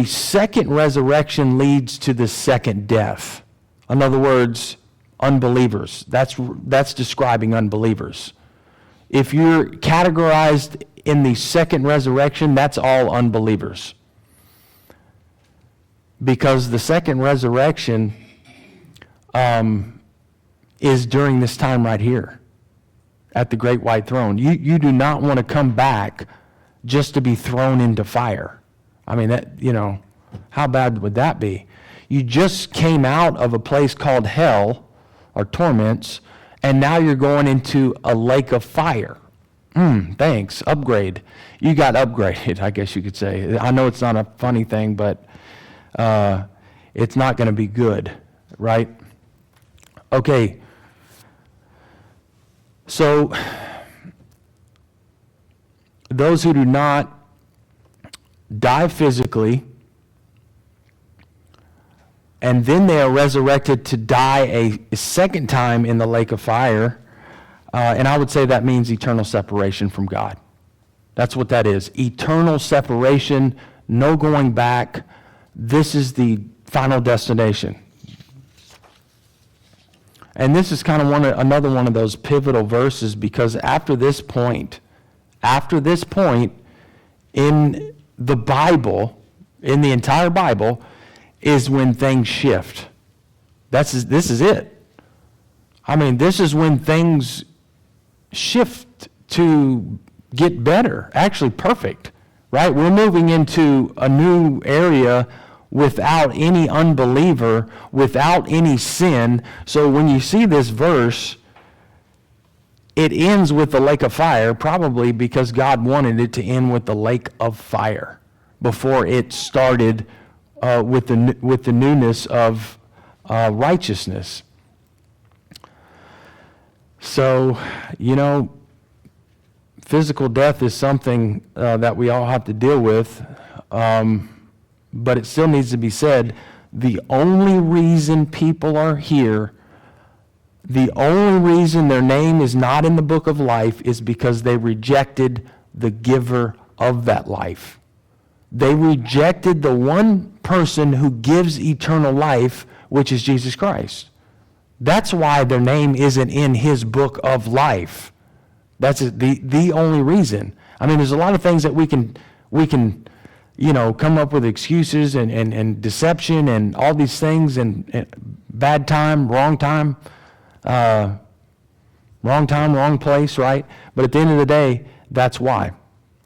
The second resurrection leads to the second death. In other words, unbelievers. That's describing unbelievers. If you're categorized in the second resurrection, that's all unbelievers. Because the second resurrection is during this time right here at the great white throne. You do not want to come back just to be thrown into fire. I mean, how bad would that be? You just came out of a place called hell or torments, and now you're going into a lake of fire. Thanks, upgrade. You got upgraded, I guess you could say. I know it's not a funny thing, but it's not going to be good, right? Okay, so those who do not die physically, and then they are resurrected to die a second time in the lake of fire, and I would say that means eternal separation from God. That's what that is. Eternal separation, no going back. This is the final destination. And this is kind of another one of those pivotal verses, because after this point in the Bible, in the entire Bible, is when things shift. This is it. I mean, this is when things shift to get better, actually perfect, right? We're moving into a new area without any unbeliever, without any sin. So when you see this verse, it ends with the lake of fire, probably because God wanted it to end with the lake of fire before it started with the newness of righteousness. So, physical death is something that we all have to deal with, but it still needs to be said, the only reason people are here, the only reason their name is not in the book of life is because they rejected the giver of that life. They rejected the one person who gives eternal life, which is Jesus Christ. That's why their name isn't in his book of life. That's the only reason. I mean, there's a lot of things that we can come up with excuses and deception and all these things and bad time, wrong place, right? But at the end of the day, that's why.